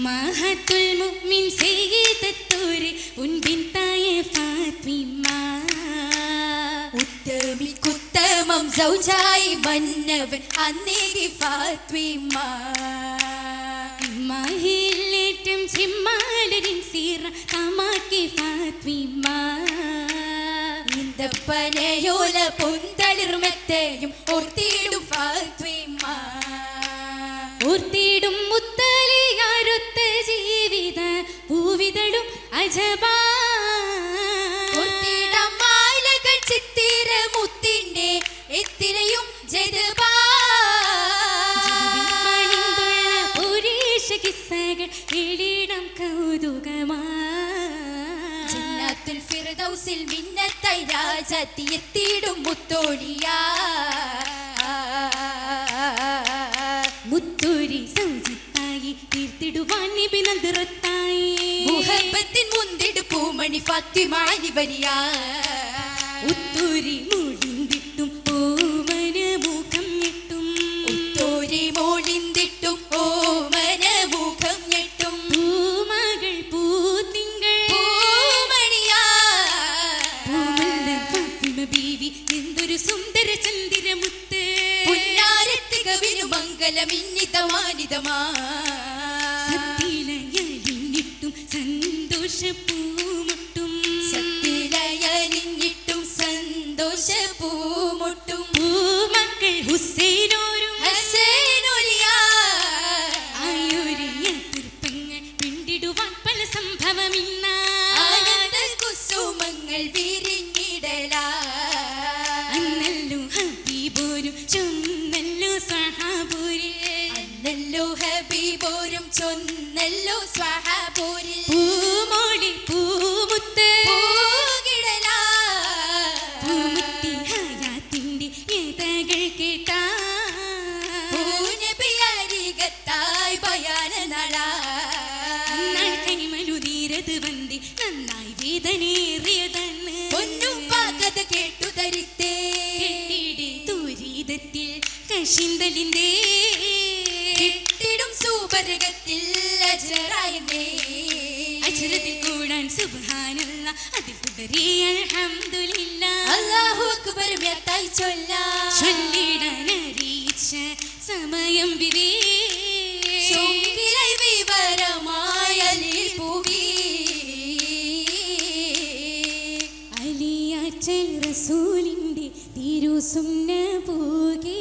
ഉമ്മഹത്തുൽ മുഅ്മിൻ സയ്യിദത്തുൽ ഉൻബിൻതായ ഫാത്തിമ ഉത്തമിക്കുത്തമം സൗജായി മന്നവൻ അന്നേരി ഫാത്തിമ മഹിലേറ്റം ചിമ്മാലരിൻ സീറ തമാക്കി ഫാത്തിമ ഇന്ദപ്പനയോല പൊന്തളിർമെത്തയും ഓർത്തിടും ഫാത്തിമ ഓർത്തിടും മുത്തലിയാരൊത്ത ജീവിത പൂവിതളും അജബാ ഓർത്തിടം മാലകൾ ചിത്തിര മുത്തിന്റെ എത്തിരയും ജദബാ കിസ്സകൾ എളിടം കൗതുകമാ ജന്നത്തുൽ ഫിർദൗസിൽ മിന്നത്തായി രാജാത്തി എത്തിയിടും മുത്തോടിയാ മുത്തൂരി സൗജിത്തായി തീർത്തിടുവാൻ നബി നദ്റത്തായി മുഹബ്ബത്തിൻ മുന്തിടു പൂമണി ഫാത്തിമ അലിവരിയാ ഉത്തൂരി മൂടിന്തിട്ടും ഓമന മുഖം ഞെട്ടും ഉത്തൂരി മോളിന്തിട്ടും ഓമന മുഖം ഞെട്ടും പൂമകൾ പൂത്തിങ്കൾ പൂമണിയാ പൂമല്ല ഫാത്തിമ ബീവി എന്തൊരു സുന്ദര ചന്ദിരമുത്ത് പുന്നാരത്തികവിനു മംഗലമിന്നിതമാനിതമാ സത്തിലയലിഞ്ഞിട്ടും സന്തോഷ പൂമുട്ടും സത്തിലയലിഞ്ഞിട്ടും സന്തോഷ പൂമുട്ടും പൂമക്കൾ ഹുസൈനോരും ഹസനുലിയാ ആയൊരിയ തിരുപ്പങ്ങൾ പിണ്ടിടുവാൻ പല സംഭവമിന്ന ആനന്ദ കുസുമങ്ങൾ വിരിഞ്ഞിടലാ അന്നല്ലോ ഹബീബോരും ചൊന്നല്ലോ സഹാബൂരിൽ അന്നല്ലോ ഹബീബോരും ചൊന്നല്ലോ സ്വഹാബൂരിൽ പൂമോളി പൂമുത്ത് പൂകിടലാ പൂമുത്തി ഹയാത്തിന്റെ ഏതകൾ കേട്ടാ പൂനബിയരികത്തായി ബയാനനളാ കൈമലുതീരത് വന്തി നന്നായി വേദനേറിയതന്ന് പൊന്നും പാകത കേട്ടു ധരിത്തേ കെട്ടിടെ ദുരിതത്തിൽ കശിന്തലിന്റെ കിട്ടിടും സൂപരകത്തിൽ അജറായനേ അജറത്തിൽ കൂടാൻ സുബ്ഹാനല്ല അതിൽ തുടരി അൽഹംദുലില്ലാ അല്ലാഹു അക്ബർ വ്യാത്തായി ചൊല്ലിടാൻ അറിയിച്ച സമയം ചൊങ്കിലായി വിവരമായ പൂവി അലിയാറ്റൽ റസൂലിന്റെ തിരുസുന്ന പോകേ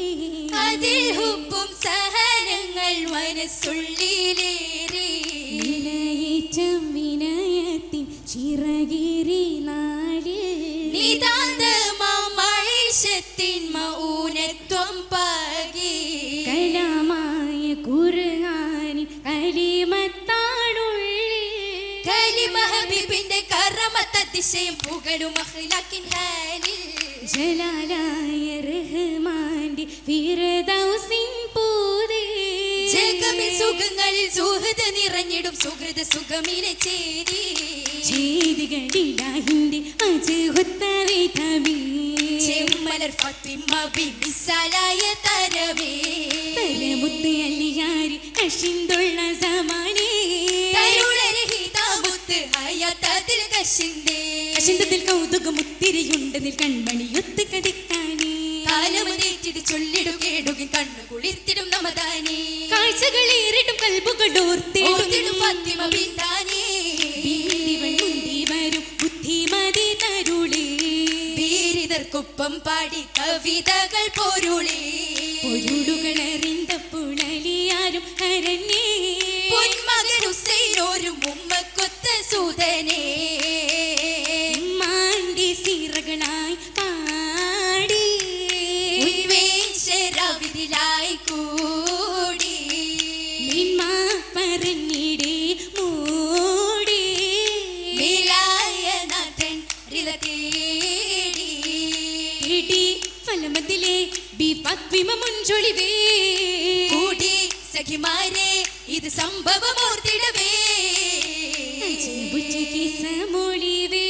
അതിൽ ഹുബും സഹനങ്ങൾ മനസ്സുള്ളിലേറി വിനയേറ്റം വിനയത്തിൻ ചിറകേറി നാടിൽ നിതാന്തമാമൈഷത്തിൻ മൗനത്വം പാകി കലാമായ ഖുർആനിൻ കലിമത്താണുള്ളിൽ കലിമ ഹബീബിന്റെ കറമത്തതിശയം പുകഴും അഖ്ലാഖിൻ ഹാലിൽ ജലാലായ റഹ്മാന്റെ ഫിർദൗസിൻ പൂതേ ജഗമിൽ സുഖങ്ങളിൽ സുഹൃത് നിറഞ്ഞിടും സുഹൃത സുഖമിനെ ചേരി ചെയ്തികളിലാഹിന്റെ അജുഹത്തവേ തബീ ചെമ്മലർ ഫാത്തിമ ബിബിസലായ തരവേ തലമുത്ത് അലിയാരി കഷിന്തുള്ള സമാനേ തരുളരഹിതാമുത്ത് ഹയാത്തതിൽ കശിന്തേ കഷിന്തത്തിൽ കൗതുകമുത്തിരിയുണ്ട് നിൽ കൺമണിയൊത്ത് കതിക്കാനേ കാലമനേറ്റിത് ചൊല്ലിടു കേടുകിൻ കണ്ണു കുളിർത്തിടും നമതാനേ കാഴ്ചകളേറിടും കൽബുകളോർത്തിടും ഫാത്തിമ ബിന്ദാനേ മുന്തി വരും ബുദ്ധിമതി തരുളേ വീരിതർക്കൊപ്പം പാടി കവിതകൾ പൊരുളേ പൊരുളുകളറിന്തപ്പോൾ അലിയാരും ഹരന്നേ പൊന്മകൻ ഹുസൈനോരും ഉമ്മക്കൊത്ത സൂതനേ മാണ്ടി സീറകളായി പാടി ഉന്മേഷരാവിതിലായി കൂടി നിന്മാ പറഞ്ഞിടേ മൂടി വിലായനാഥൻ റിത തേടി ഇടി ഫലമതിലെ ബി ഫാത്തിമ മുൻചൊളിവേ കൂടി സഖിമാരെ ഇത് സംഭവമോർത്തിടവേ സമൊളിവേ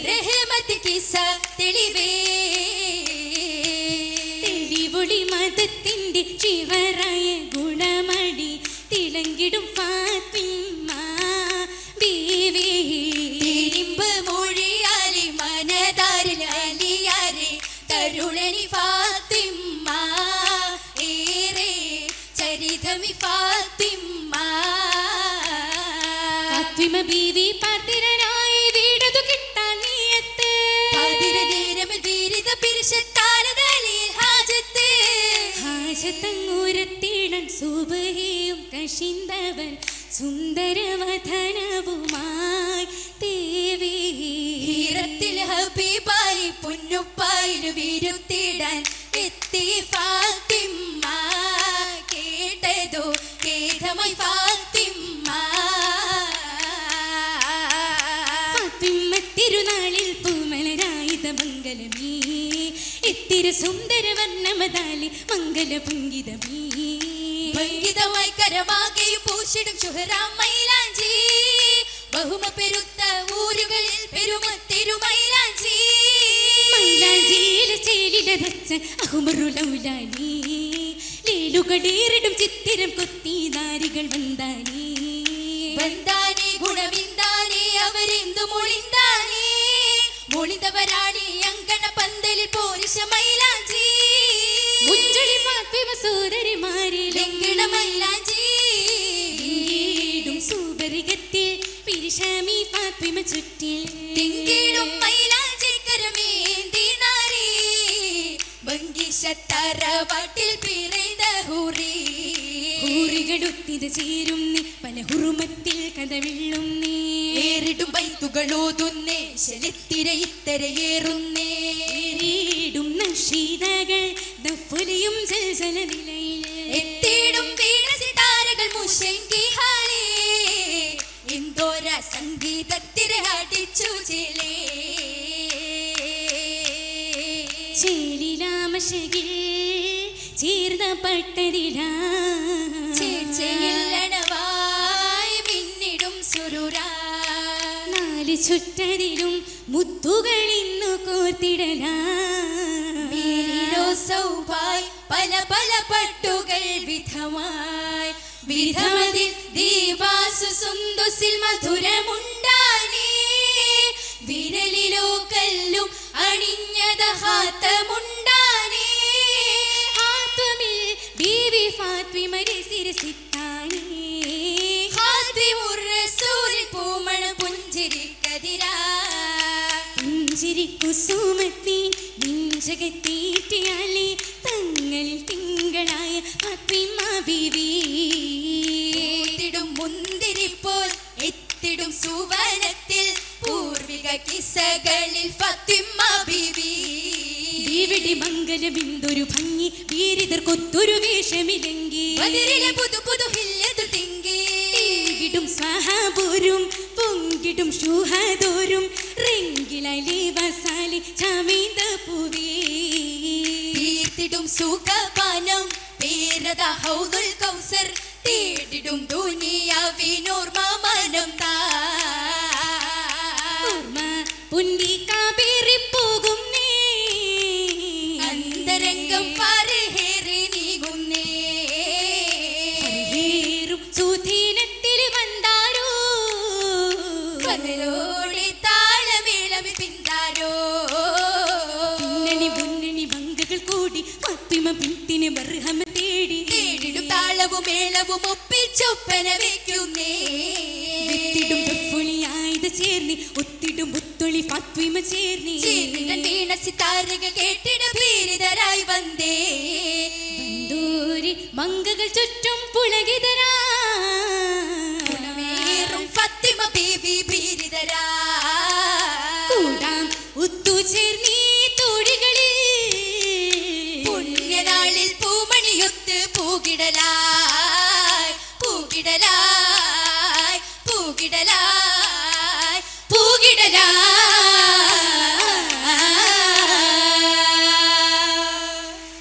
റഹ്മത്ത് കിസ്സ തെളിവേ തെളിവൊളി മതത്തിന്റെ ശിവരായ ഗുണമടി കേഥമി ഫാത്തിമ ഫാത്തിമ ബീവി പാർത്തിരനായി വീടതു കിട്ടാൻ നീയത്ത് പാതിരനേരമിൽ വീരിത പിരിശത്താലതലിയിൽ ഹാജത്ത് ഹാജത്തങ്ങൂരത്തിടൻ സുബഹിയും കശിന്തവൻ സുന്ദരവധനവുമായി ദേവി ഹീറത്തിൽ ഹബീബായി പൊന്നുപ്പായില് വീരുത്തിടാൻ എത്തി ഫാത്തിമ കേട്ടതോ കേഥമായി ഫാത്തിമ ഫാത്തിമ തിരുനാളിൽ പൂമലരായുധ മംഗലമീ എത്തിര സുന്ദര വർണ്ണമതാലി മംഗല പുങ്കിതമീ ഭംഗിതമായി കരമാകെയും പൂശിടും ശുഹറാം മൈലാഞ്ചി ബഹുമ പെരുത്ത ഊരുകളിൽ പെരുമത്തിരുമൈലാഞ്ചി മൈലാഞ്ചിയിലെ ചേലിലതച്ച അഹുമറുലൗലാനി ലേലുകടേറിടും ചിത്തിരം കൊത്തി നാരികൾ വന്താനി വന്താനെ ഗുണവിന്താനെ അവരെന്തു മൊളിന്താനെ മൊളിന്തവരാണി അങ്കണ പന്തലിൽ പോരിശ മൈലാഞ്ചി മുഞ്ചൊളി ഫാത്തിമ സോദരിമാരെ ലംഘണ മൈലാഞ്ചി ലംഘിടും സൂപരികത്തിൽ പിരിശാമി ഫാത്തിമ ചുറ്റിൽ തിങ്കിടും മൈലാഞ്ചി കരമേന്തി നാരി ഭംഗിശത്തറവാട്ടിൽ പിറൈത ഹൂറി ഹൂറികളൊത്തിത് ചേരും നീ പല ഹുറുമത്തിൽ കഥവിള്ളും നീ ഏറിടും ബൈത്തുകളോതുന്നേ ശലിത്തിര ഇത്തരയേറുന്നേ ഏറിയിടും നക്ഷീതകൾ ദഫുലിയും ജലജലനിലയിൽ എത്തിയിടും വീണസിതാരകൾ മുശങ്കി ഹാലേ എന്തോര സംഗീതത്തിര അടിച്ചു ചിലേ ചേലിലാമശകിൽ ചേർന്ന പട്ടതിലാ ചേച്ചയില്ലണവായി പിന്നിടും സുരുരാ നാല് ചുറ്റതിലും മുത്തുകൾ ഇന്നു കോർത്തിടലാ സൗഭായ് പല പല പട്ടുകൾ വിധമായി വിധമതിൽ ദീപാസു സുന്ദുസിൽ മധുരമുണ്ടാനേ വിരലിലോ കല്ലും അണിഞ്ഞത ഹാത്തമുണ്ടാനേ ഹാത്തമിൽ ബീവി ഫാത്തിമ രസിരസിത്താനേ ഹാത്തിമുർ റസൂലിൽ പൂമണ പുഞ്ചിരിക്കതിരാ പുഞ്ചിരി കുസുമത്തി നെഞ്ചകത്തീറ്റിയാലേ തങ്ങളിൽ തിങ്കളായ ഫാത്തിമ ബീവി ും മുന്തിരിപ്പോൽ എത്തിടും സുവനത്തിൽ പൂർവിക കിസ്സകളിൽ ഫാത്തിമ ബീവി ബീവിടി മംഗലബിന്ദൊരു ഭംഗി വീരിതർ കൊത്തൊരു വേഷമിലെങ്കി ബദരിലെ പുതു പുതു ഹില്ലതു തിങ്കി ിടും സഹാബോരും പൊങ്കിടും ഷുഹദോരും റിങ്കിലി വസാലി ചമീന്ത പൂവി തീർത്തിടും സുഖപാനം പേരത ഹൗദുൽ കൗസർ തേടിടും ദുനിയാവിനോർമ മനം താ ഓർമ്മ പുന്തി കാബേറി പോകും നീ അന്തരംഗം ഫർഹേറി നീങ്ങുന്നേ ഫർഹേറും സുധീനത്തിൽ വന്നാരോ ഫലലോടെ താളമേളമി പിന്താരോ പിന്നണി മുന്നണി വങ്കകൾ കൂടി ഫാത്തിമ പിന്തിന് ബർഹമ തേടി തേടിടും താളവും മേളവും ഒപ്പിച്ചൊപ്പന വെക്കുന്നേ വെത്തിടും ദഫുളിയായത് ചേർന്നി ഒത്തിടും ഒത്തൊളി ഫാത്തിമ ചേർന്നി ചേർന്നിടൻ വീണ സിതാരക കേട്ടിട പീരിതരായി വന്നേ വന്തൂരി മങ്കകൾ ചുറ്റും പുളകിതരാ